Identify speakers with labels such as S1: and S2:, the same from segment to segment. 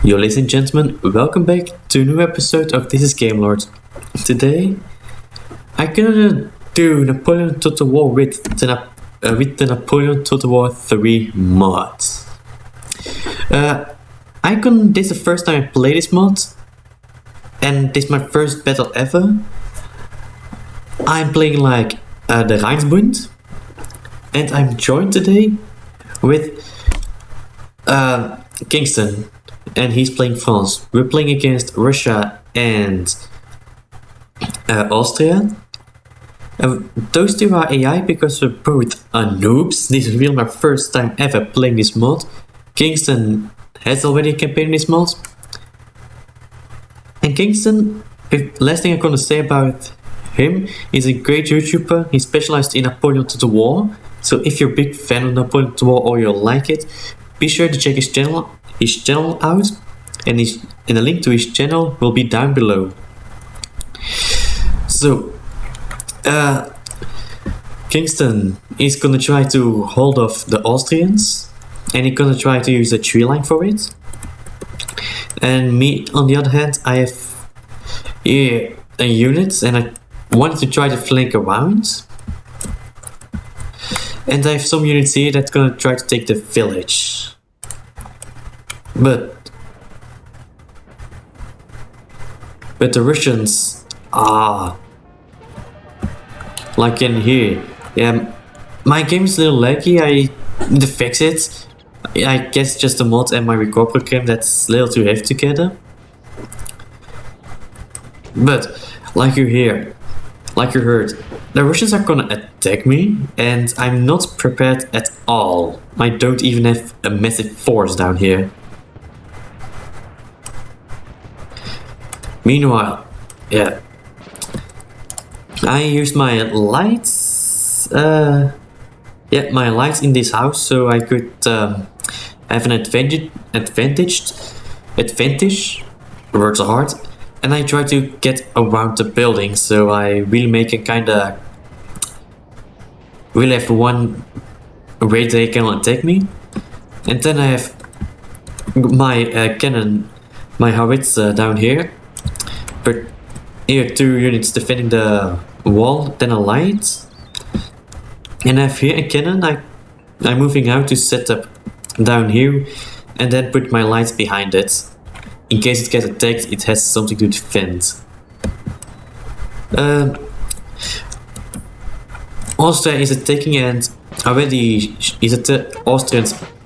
S1: Yo, ladies and gentlemen, welcome back to a new episode of This is Gamelord. Today, I'm gonna do Napoleon Total War with the Napoleon Total War 3 mod. This is the first time I play this mod, and this is my first battle ever. I'm playing like the Rijnsbund, and I'm joined today with Kingston. And he's playing France. We're playing against Russia and Austria. Those two are AI because we're both noobs. This is really my first time ever playing this mod. Kingston has already campaigned this mod. And Kingston, last thing I'm gonna say about him, is a great YouTuber. He's specialized in Napoleon Total War. So if you're a big fan of Napoleon Total War or you like it, be sure to check his channel out, and the link to his channel will be down below. So Kingston is gonna try to hold off the Austrians, and he's gonna try to use a tree line for it. And me, on the other hand, I have here a unit, and I wanted to try to flank around. And I have some units here that's gonna try to take the village. But the Russians are like in here. Yeah, my game is a little laggy. I need to fix it. I guess just the mod and my record program that's a little too heavy together. But like you heard, the Russians are gonna attack me, and I'm not prepared at all. I don't even have a massive force down here. Meanwhile, yeah, I used my lights. My lights in this house, so I could have an advantage. Words are hard, and I try to get around the building, so I really make a kinda really have one way they can attack me, and then I have my cannon, my howitzer down here. But here, 2 units defending the wall, then a light. And I have here a cannon. I'm moving out to set up down here, and then put my lights behind it. In case it gets attacked, it has something to defend. Austria is attacking, and already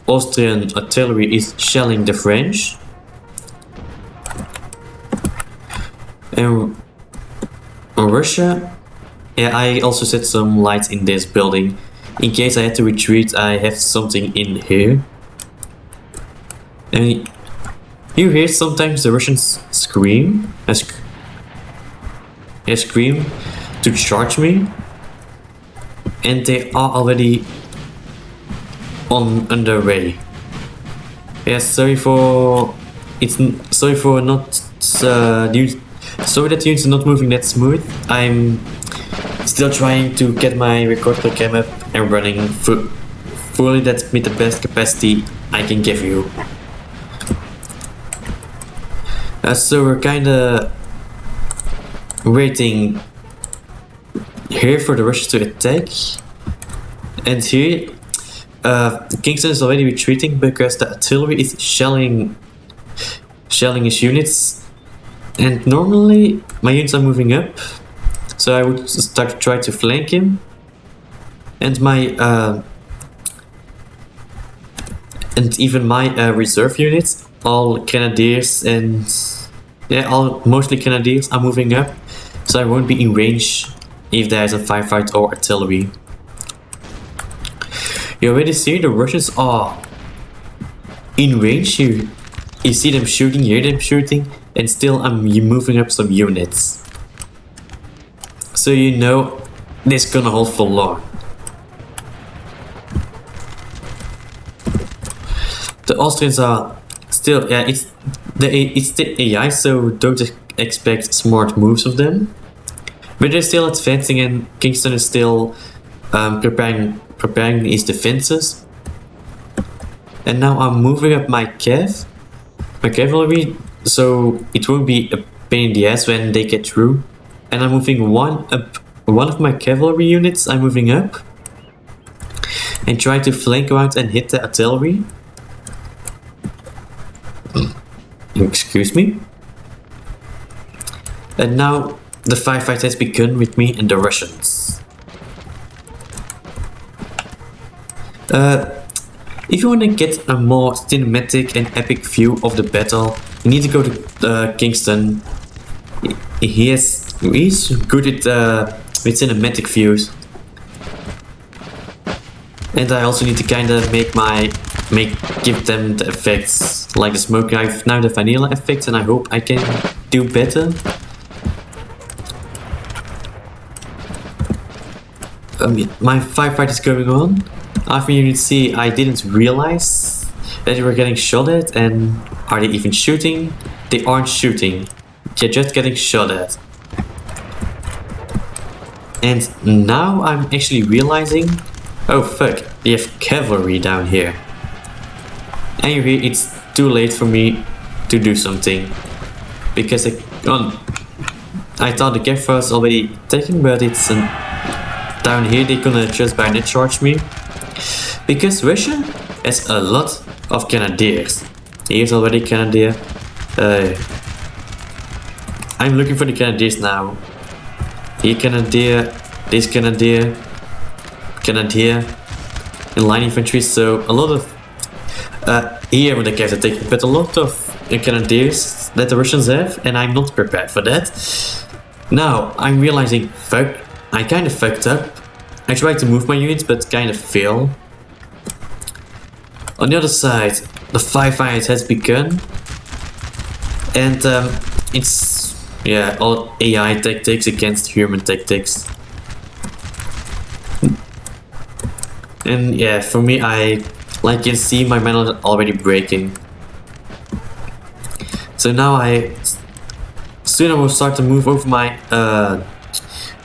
S1: Austrian artillery is shelling the French. And Russia, yeah, I also set some lights in this building. In case I had to retreat, I have something in here. And you hear sometimes the Russians scream. Scream to charge me. And they are already on the way. Yeah, sorry that units are not moving that smooth. I'm still trying to get my record program up and running fully. That's with the best capacity I can give you. So we're kinda waiting here for the Russians to attack. And here, Kingston is already retreating because the artillery is shelling his units. And normally my units are moving up, so I would try to flank him. And even my reserve units, all grenadiers and mostly grenadiers, are moving up, so I won't be in range if there's a firefight or artillery. You already see the Russians are in range. You see them shooting, hear them shooting. And still I'm moving up some units. So you know this is gonna hold for long. The Austrians are still, it's the AI, so don't expect smart moves of them. But they're still advancing, and Kingston is still preparing his defenses. And now I'm moving up my cav my cavalry, so it won't be a pain in the ass when they get through. And I'm moving one of my cavalry units. I'm moving up and try to flank around and hit the artillery. Excuse me. And now the firefight has begun with me and the Russians. If you want to get a more cinematic and epic view of the battle, you need to go to Kingston. He's good with cinematic views. And I also need to kinda give them the effects, like the smoke. I've now the vanilla effects and I hope I can do better. My firefight is going on. After Unit C, I didn't realize that they were getting shot at, and are they even shooting? They aren't shooting. They're just getting shot at. And now I'm actually realizing, oh fuck, they have cavalry down here. Anyway, it's too late for me to do something. Because I thought the cavalry was already taken, but it's down here they're gonna just bayonet charge me. Because Russia has a lot of Canadiers. Here's already Canadier. I'm looking for the Canadiers now. Here Canadier, this Canadier, Canadier, and line infantry. So a lot of here when the guys are taking, but a lot of Canadiers that the Russians have, and I'm not prepared for that. Now I'm realizing, fuck, I kind of fucked up. I tried to move my units, but kind of fail. On the other side, the firefight has begun, and it's all AI tactics against human tactics. And yeah, for me, like you can see, my men are already breaking. So now soon I will start to move over my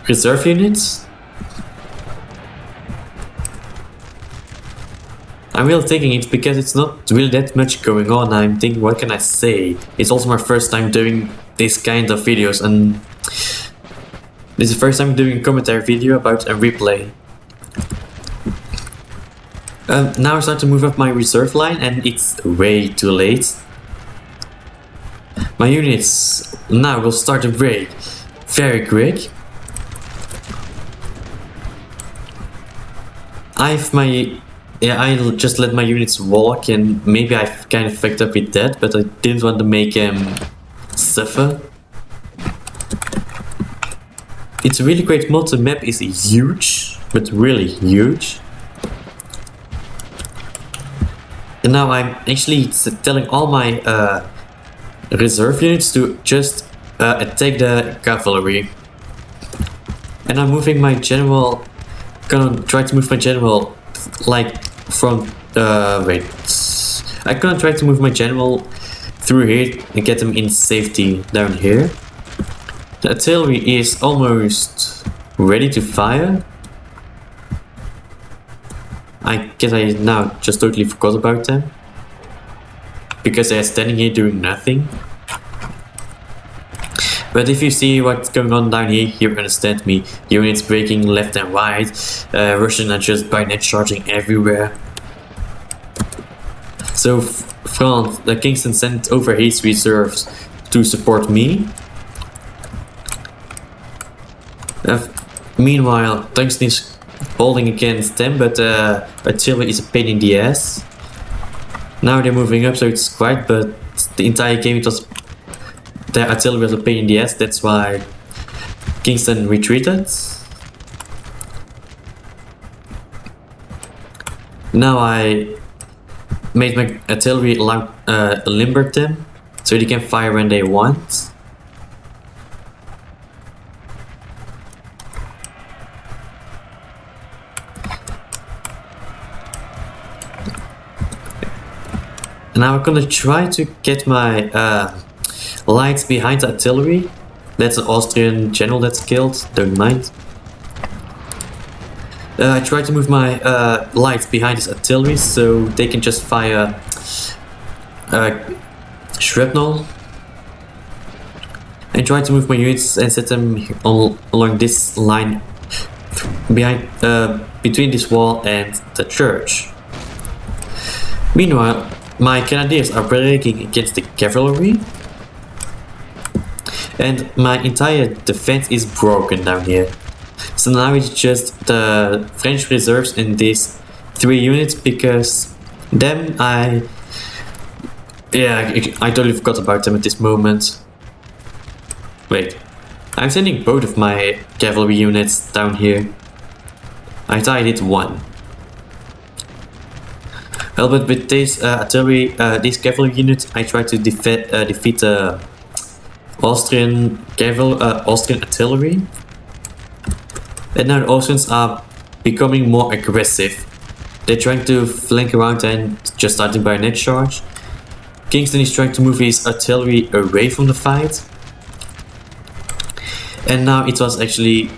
S1: reserve units. I'm really thinking it because it's not really that much going on. I'm thinking, what can I say? It's also my first time doing this kind of videos, and this is the first time doing a commentary video about a replay. Now I start to move up my reserve line, and it's way too late. My units now will start to break very quick. I just let my units walk, and maybe I've kind of fucked up with that, but I didn't want to make them suffer. It's a really great mod. The map is huge, but really huge. And now I'm actually telling all my reserve units to just attack the cavalry. And I'm moving my general, gonna try to move my general like from I'm gonna try to move my general through here and get them in safety down here. The artillery is almost ready to fire. I guess I now just totally forgot about them because they're standing here doing nothing. But if you see what's going on down here, you understand me. Units breaking left and right. Russians are just bayonet charging everywhere. So France, Kingston sent over his reserves to support me. Meanwhile, Tungsten is holding against them, but artillery is a pain in the ass. Now they're moving up, so it's quiet, but the entire game the artillery was a pain in the ass. That's why Kingston retreated. Now I made my artillery limber them, so they can fire when they want. Now I'm gonna try to get my lights behind the artillery. That's an Austrian general that's killed, don't mind. I try to move my lights behind this artillery so they can just fire shrapnel and try to move my units and set them along this line behind between this wall and the church. Meanwhile, my Canadiers are breaking against the cavalry, and my entire defense is broken down here. So now it's just the French reserves in these 3 units, because them I totally forgot about them at this moment. Wait, I'm sending both of my cavalry units down here. I thought I did one. Well, but with this artillery, these cavalry units, I try to defeat the Austrian artillery. And now the Austrians are becoming more aggressive. They're trying to flank around and just starting bayonet charge. Kingston is trying to move his artillery away from the fight. And now it was actually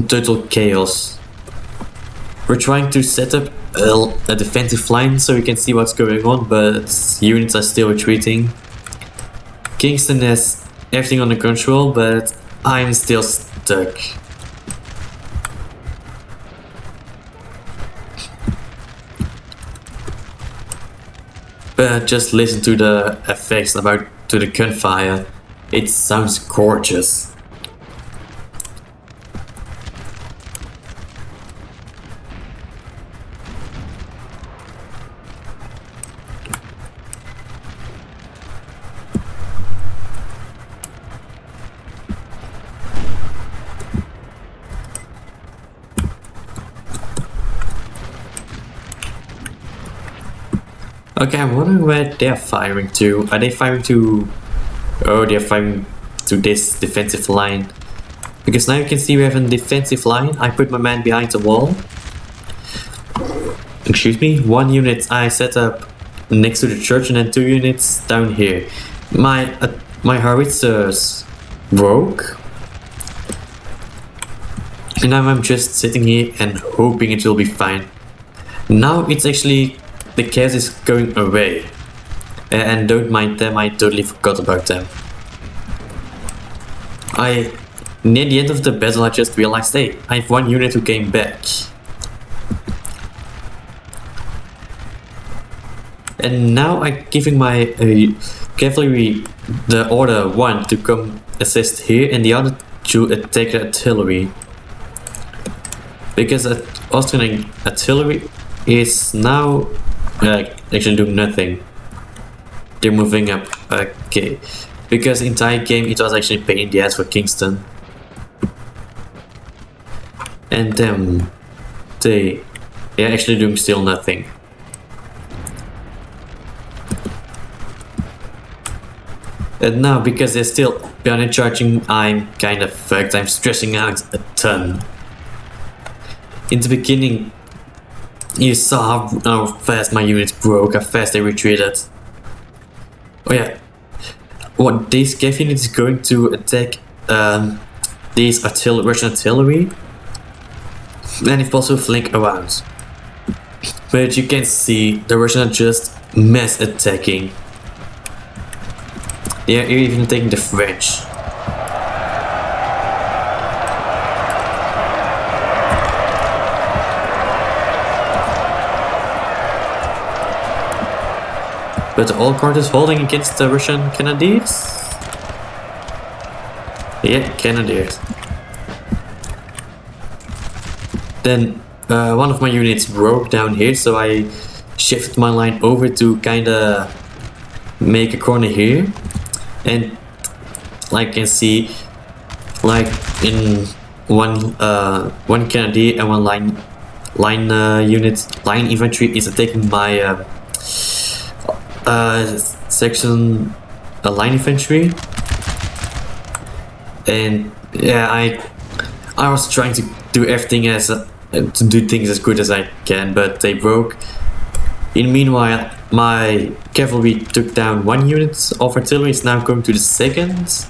S1: total chaos. We're trying to set up a defensive line so we can see what's going on, but units are still retreating. Kingston has everything under control, but I'm still stuck. But just listen to the effects to the gunfire. It sounds gorgeous. Okay, I'm wondering where they're firing to. Are they firing to... Oh, they're firing to this defensive line. Because now you can see we have a defensive line. I put my man behind the wall. Excuse me. 1 unit I set up next to the church and then 2 units down here. My howitzers broke. And now I'm just sitting here and hoping it will be fine. Now it's actually... The chaos is going away. And don't mind them, I totally forgot about them. Near the end of the battle I just realized, hey, I have 1 unit who came back. And now I'm giving my cavalry the order 1 to come assist here and the other to attack the artillery. Because the Austrian artillery is now actually doing nothing. They're moving up. Okay. Because the entire game it was actually a pain in the ass for Kingston. And then they're actually doing still nothing. And now because they're still bayonet charging, I'm kind of fucked. I'm stressing out a ton. In the beginning you saw how fast my units broke, how fast they retreated. Oh yeah, what this cav unit is going to attack these Russian artillery, and if possible flank around. But you can see the Russians are just mass attacking. They are even taking the French. But the old card is holding against the Russian Canadiers. Yeah, Canadiers. Then one of my units broke down here, so I shifted my line over to kinda make a corner here. And like you can see, like in one Canadier and 1 line infantry is attacking my section line infantry. And yeah, I was trying to do everything to do things as good as I can, but they broke. In the meanwhile, my cavalry took down 1 unit of artillery. It's now going to the 2nd.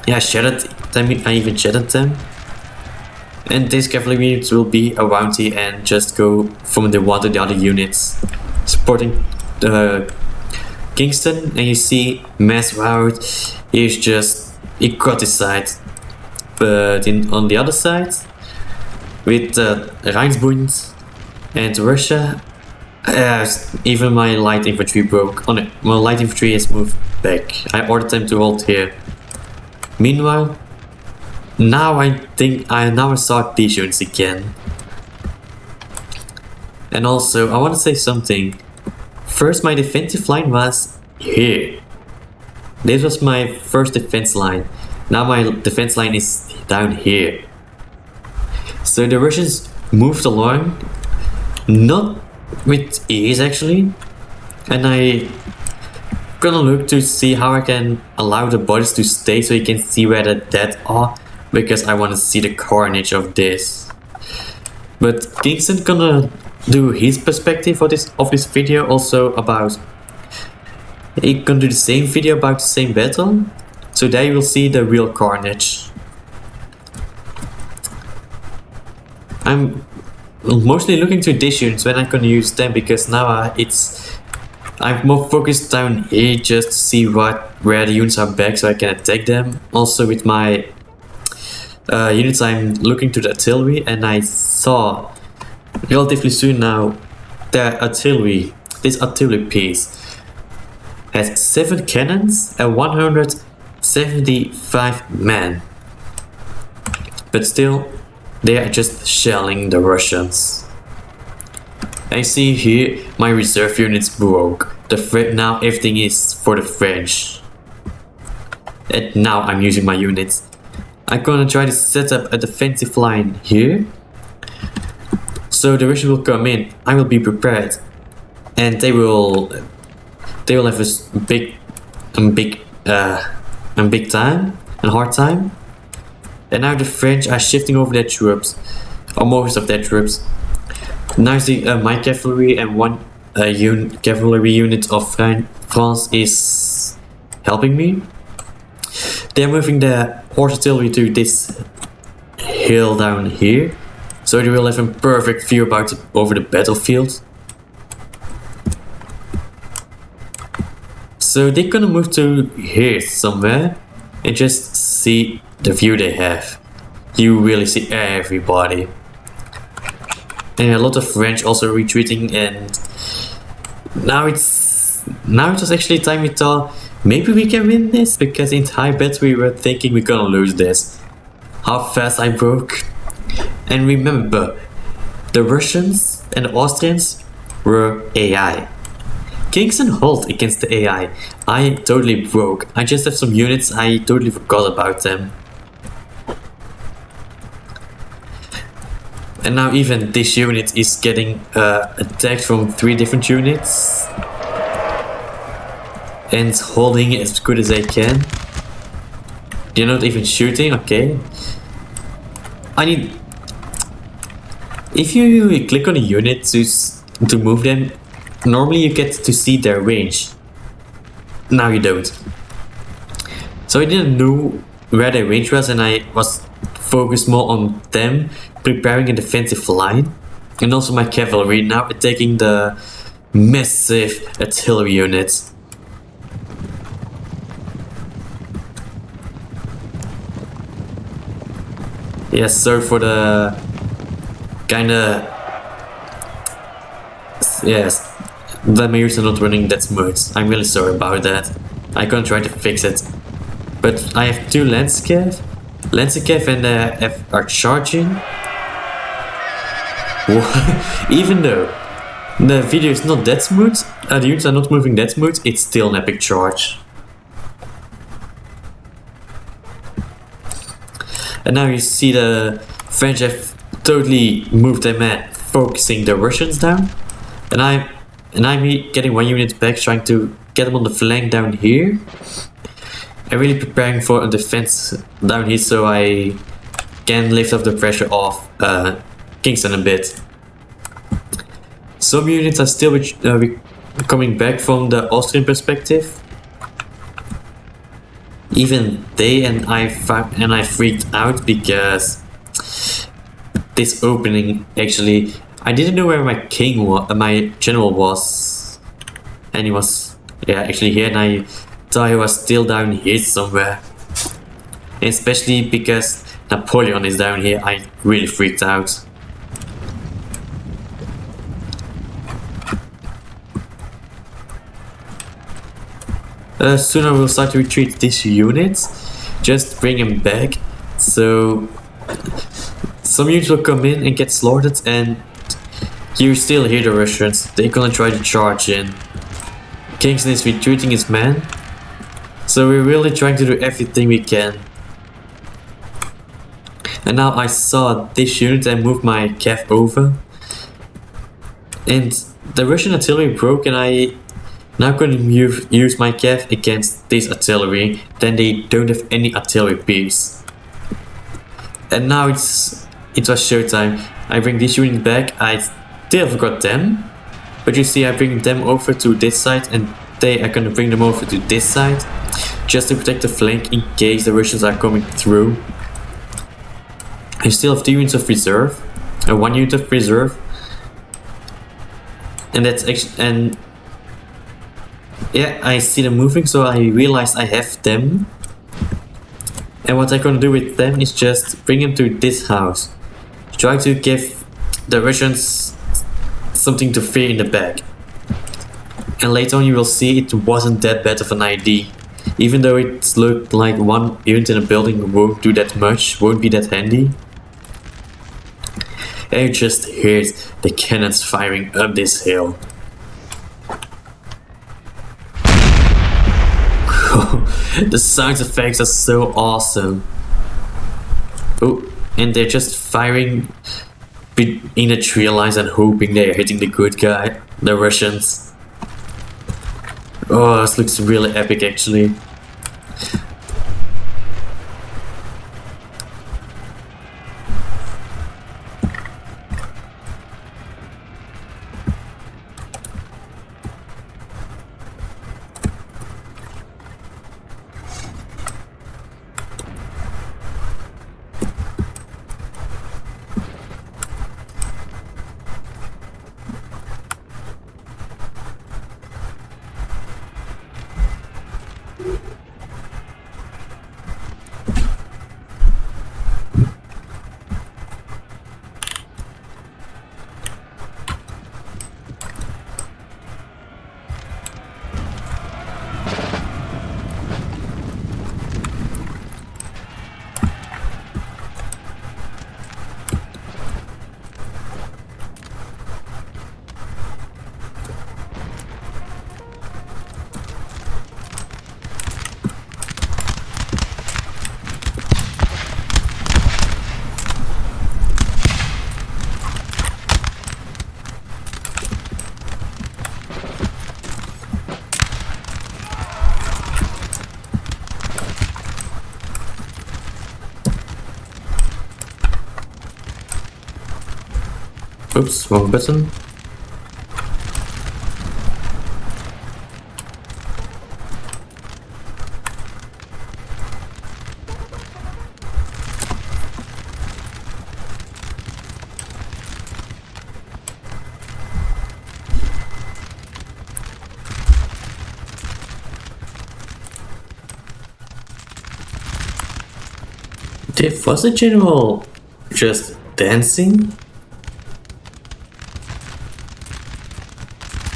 S1: Yeah, I even shattered them. And these cavalry units will be around here and just go from the one to the other units, supporting the Kingston, and you see Maswoud is just ecoticide. But on the other side, with Rijnsbund and Russia, even my light infantry broke. On it, my light infantry has moved back. I ordered them to hold here. Meanwhile, now I think I start these units again. And also, I want to say something. First, my defensive line was here. This was my first defense line. Now my defense line is down here. So the Russians moved along, not with ease actually. And I'm gonna look to see how I can allow the bodies to stay so you can see where the dead are, because I want to see the carnage of this. But Kingston gonna do his perspective of this video also about. He gonna do the same video about the same battle, so there you will see the real carnage. I'm mostly looking to these units when I'm gonna use them, because now I'm more focused down here just to see where the units are back so I can attack them. Also with my units I'm looking to the artillery, and I saw relatively soon now the artillery, this artillery piece has 7 cannons and 175 men. But still, they are just shelling the Russians. I see here my reserve units broke. Now everything is for the French. And now I'm using my units. I'm gonna try to set up a defensive line here. So the Russians will come in. I will be prepared, and they will have a big time and hard time. And now the French are shifting over their troops, or most of their troops. Now see my cavalry and one cavalry unit of France is helping me. They're moving their horse artillery to this hill down here, so they will have a perfect view over the battlefield. So they're gonna move to here somewhere and just see the view they have. You really see everybody. And a lot of French also retreating, and now it was actually time we thought maybe we can win this, because in high bet we were thinking we're gonna lose this. How fast I broke. And remember, the Russians and the Austrians were AI. Kingston hold against the AI. I totally broke. I just have some units, I totally forgot about them. And now even this unit is getting attacked from 3 different units. And holding it as good as they can. They're not even shooting, okay. If you click on a unit to move them, normally you get to see their range. Now you don't. So I didn't know where their range was, and I was focused more on them preparing a defensive line. And also my cavalry now attacking the massive artillery units. Yes, sorry for the kinda. Yes, the mirrors are not running that smooth. I'm really sorry about that. I'm gonna try to fix it. But I have 2 Lancecav and are charging. Even though the video is not that smooth, the units are not moving that smooth, it's still an epic charge. And now you see the French have totally moved their men, focusing the Russians down. And I'm getting 1 unit back, trying to get them on the flank down here. I'm really preparing for a defense down here so I can lift off the pressure off Kingston a bit. Some units are still coming back from the Austrian perspective. Even they and I freaked out, because this opening actually, I didn't know where my general was, and he was Yeah, actually here, and I thought he was still down here somewhere. Especially because Napoleon is down here, I really freaked out. Soon I will start to retreat this unit. Just bring him back. So some units will come in and get slaughtered, and you still hear the Russians. They're gonna try to charge in. Kingston is retreating his men. So we're really trying to do everything we can. And now I saw this unit and moved my cav over. And the Russian artillery broke, and I now can use my cav against this artillery. Then they don't have any artillery piece. And now it was showtime. I bring this unit back. I still forgot them. But you see, I bring them over to this side, and they are gonna bring them over to this side. Just to protect the flank in case the Russians are coming through. I still have 2 units of reserve. 1 unit of reserve. And that's actually, and yeah, I see them moving, so I realized I have them. And what I'm gonna do with them is just bring them to this house. Try to give the Russians something to fear in the back. And later on you will see it wasn't that bad of an idea. Even though it looked like 1 unit in a building won't do that much, won't be that handy. And you just hear the cannons firing up this hill. The sound effects are so awesome. Oh, and they're just firing in the tree lines and hoping they're hitting the good guy, the Russians. Oh, this looks really epic actually. Oops, wrong button. Was the general just dancing?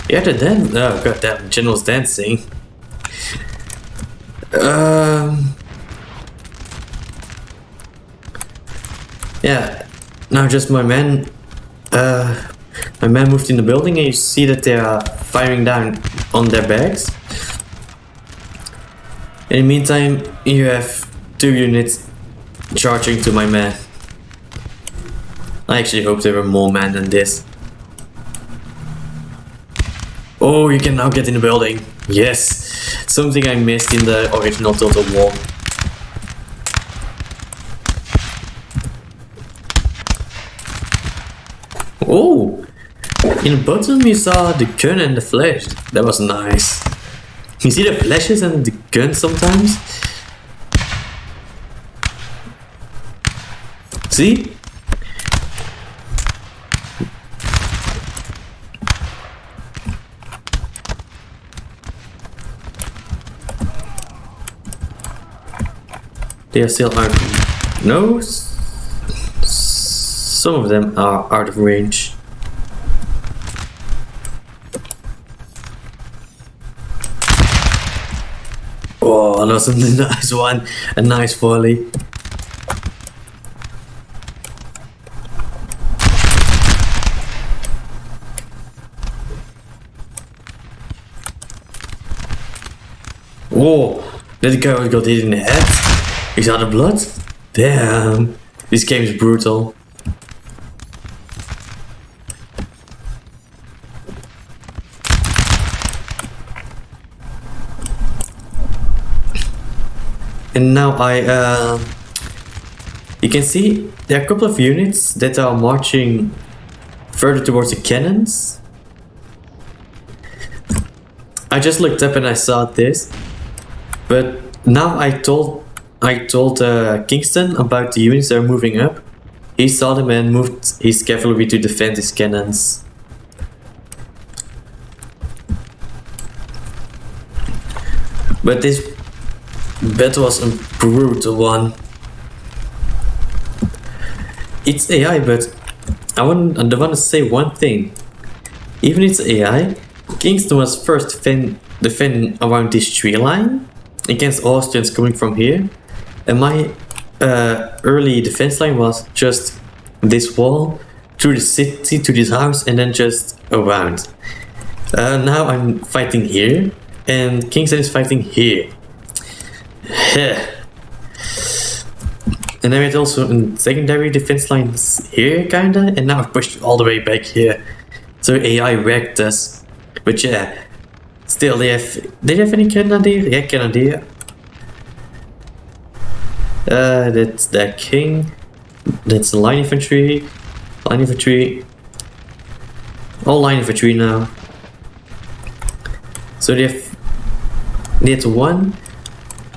S1: Yeah, the dance. Oh god damn, the general's dancing. Yeah. Now just my man. My man moved in the building, and you see that they are firing down on their bags. In the meantime, you have 2 units charging to my man. I actually hope there were more men than this. Oh, you can now get in the building. Yes! Something I missed in the original Total War. Oh! In the bottom you saw the gun and the flash. That was nice. You see the flashes and the gun sometimes? See? They are still out. No, some of them are out of range. Oh, that was a nice one. A nice volley. Oh, that guy got hit in the head. He's out of blood. Damn, this game is brutal. And now you can see there are a couple of units that are marching further towards the cannons. I just looked up and I saw this, but now I told Kingston about the units that are moving up. He saw them and moved his cavalry to defend his cannons. But this battle was a brutal one. It's AI, but I want to say one thing. Even it's AI, Kingston was first defending around this tree line against Austrians coming from here, and my early defense line was just this wall through the city to this house and then just around. Now I'm fighting here and Kingston is fighting here. And I had also a secondary defense lines here kinda, and now I've pushed all the way back here. So AI wrecked us. But yeah, still they have any Canadier? Yeah, Canadier. That's the king. That's line infantry. Line infantry. All line infantry now. So they had one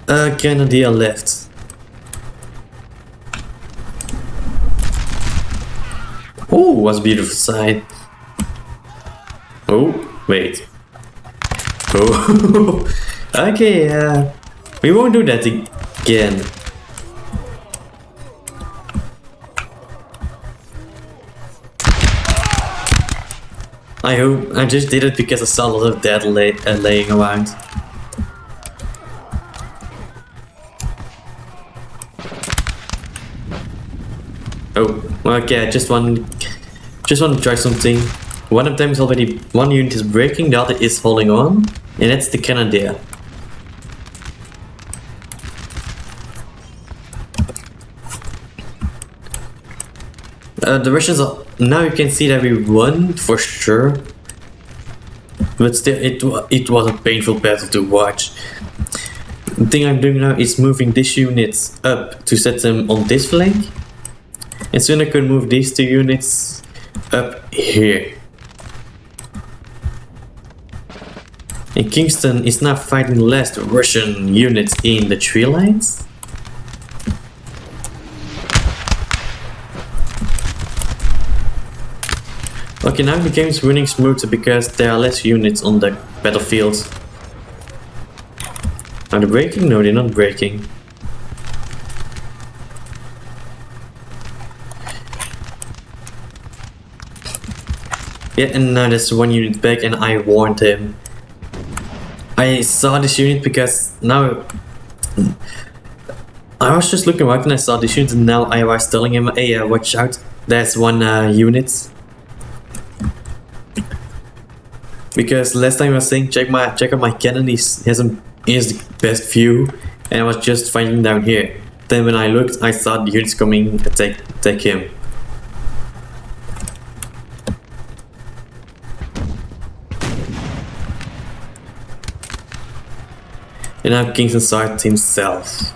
S1: Canadier left. Oh, was a beautiful sight. Oh, wait. Oh, okay, we won't do that again. I just did it because I saw a lot of dead laying around. Oh, okay, I just want to try something. One of them is already, one unit is breaking, the other is holding on, and that's the Canadier. The Russians are, now you can see that we won for sure, but still it was a painful battle to watch. The thing I'm doing now is moving these units up to set them on this flank, and soon I can move these two units up here. And Kingston is now fighting the last Russian units in the tree lines. Okay, now the game is running smoother because there are less units on the battlefield. Are they breaking? No, they're not breaking. Yeah, and now there's one unit back and I warned him. I saw this unit because now I was just looking around and I saw this unit, and now I was telling him, hey, watch out, there's one unit. Because last time I was saying check out my cannon, he has the best view, and I was just fighting down here. Then when I looked, I saw the units coming attack him. And now Kingston started himself.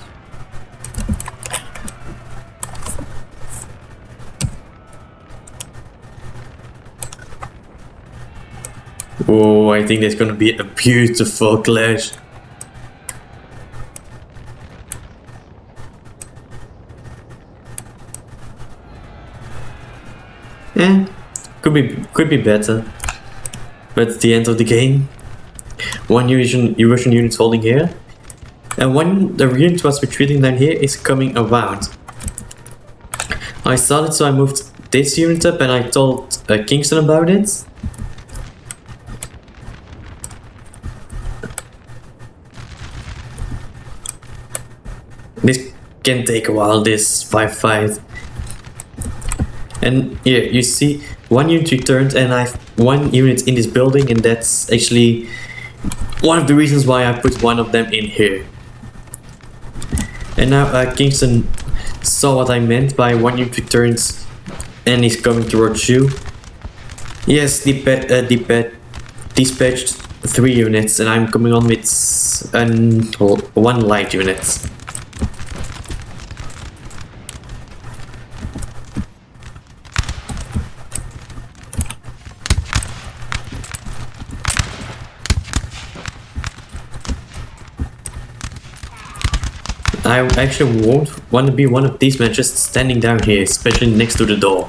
S1: Oh, I think there's gonna be a beautiful clash. Yeah, could be better. But at the end of the game, one Russian unit's holding here. And when the unit was retreating down here, it's coming around. I saw it, so I moved this unit up and I told Kingston about it. This can take a while, this fight. And here, you see, one unit returned and I have one unit in this building, and that's actually one of the reasons why I put one of them in here. And now Kingston saw what I meant by one unit returns and he's coming towards you. Yes, dispatched 3 units and I'm coming on with 1 light unit. I actually won't want to be one of these men just standing down here, especially next to the door.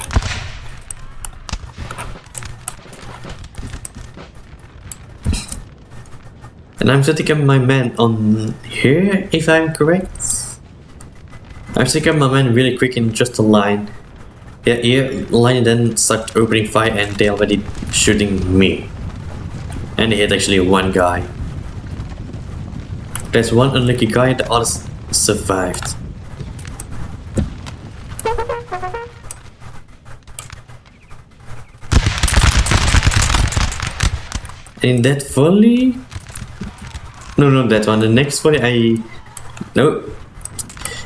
S1: And I'm setting up my man on here, if I'm correct. I'm setting up my man really quick in just a line. Yeah, here, line and then start opening fire and they're already shooting me. And they hit actually 1 guy. There's 1 unlucky guy and the others survived. In that volley? No, not that one. The next volley No.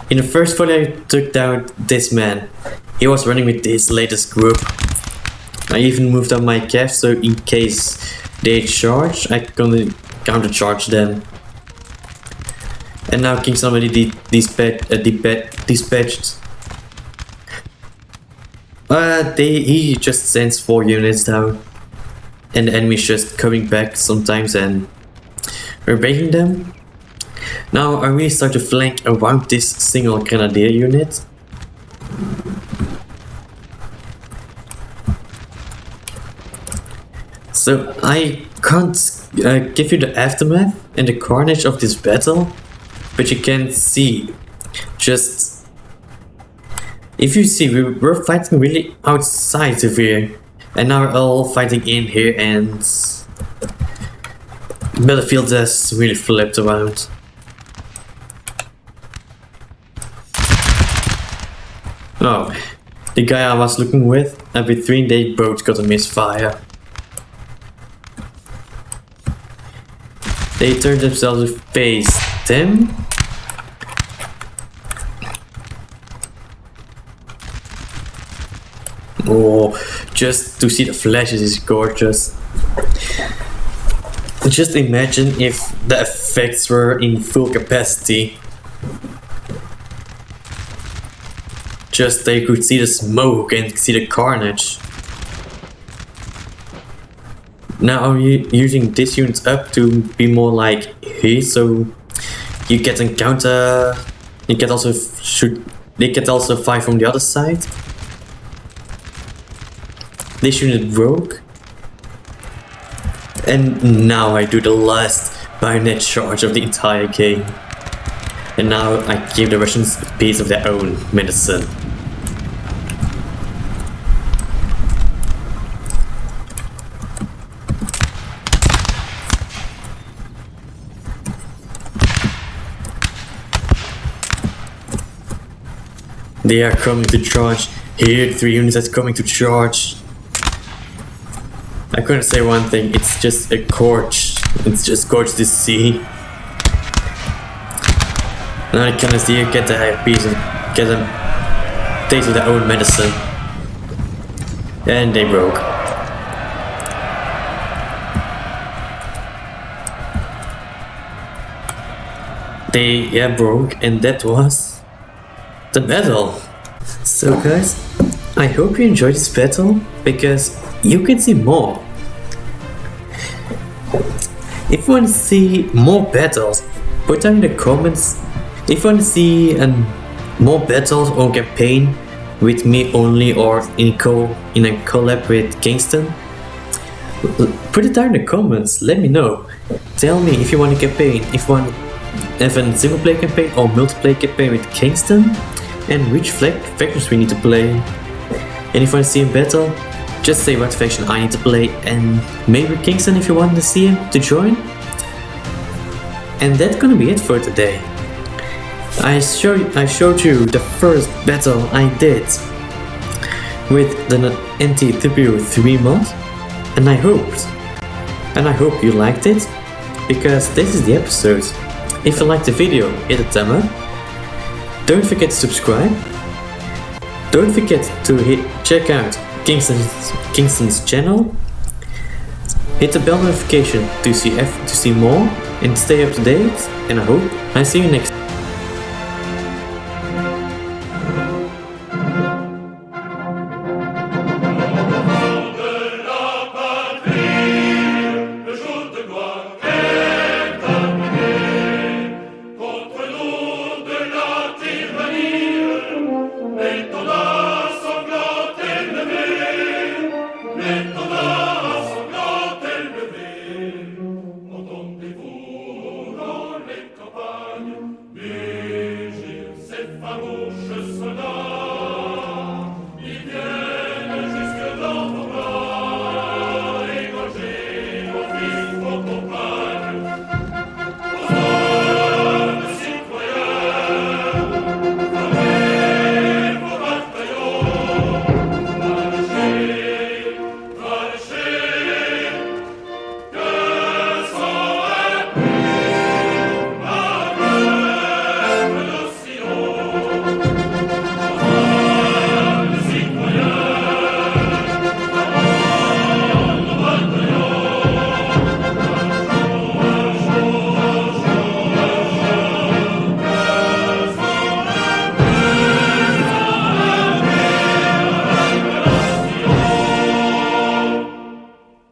S1: In the first volley I took down this man. He was running with his latest group. I even moved up my cav so in case they charge, I can counter-charge them. And now Kingston already dispatched. He just sends 4 units down. And the enemy's just coming back sometimes and we're breaking them. Now I really start to flank around this single grenadier unit. So I can't give you the aftermath and the carnage of this battle. But you can see, just if you see, we're fighting really outside of here, and now we're all fighting in here, and the battlefield has really flipped around. Oh, the guy I was looking with, between they both got a misfire. They turned themselves to face them. Oh, just to see the flashes is gorgeous. Just imagine if the effects were in full capacity. Just they could see the smoke and see the carnage. Now I'm using this unit up to be more like here, so you get a counter. You can also shoot. They can also fire from the other side. This unit broke. And now I do the last bayonet charge of the entire game. And now I give the Russians a piece of their own medicine. They are coming to charge. Here, 3 units are coming to charge. I couldn't say one thing, it's just a gorge. It's just gorgeous to see. Now I can see you get a piece of, get a taste of their own medicine. And they broke. They broke, and that was the battle. So guys, I hope you enjoyed this battle, because you can see more. If you want to see more battles, put down in the comments. If you want to see more battles or campaign with me only, or in a collab with Kingston, put it down in the comments. Let me know. Tell me if you want a campaign, if you want have a single player campaign or multiplayer campaign with Kingston, and which factions we need to play. And if you want to see him battle, just say what faction I need to play, and maybe Kingston if you want to see him to join. And that's gonna be it for today. I showed you the first battle I did with the NTW3 mod, and I hope you liked it, because this is the episode. If you liked the video, hit a thumb up. Don't forget to subscribe. Don't forget to check out Kingston's channel. Hit the bell notification to see more and stay up to date. And I hope I see you next time.
S2: Farouche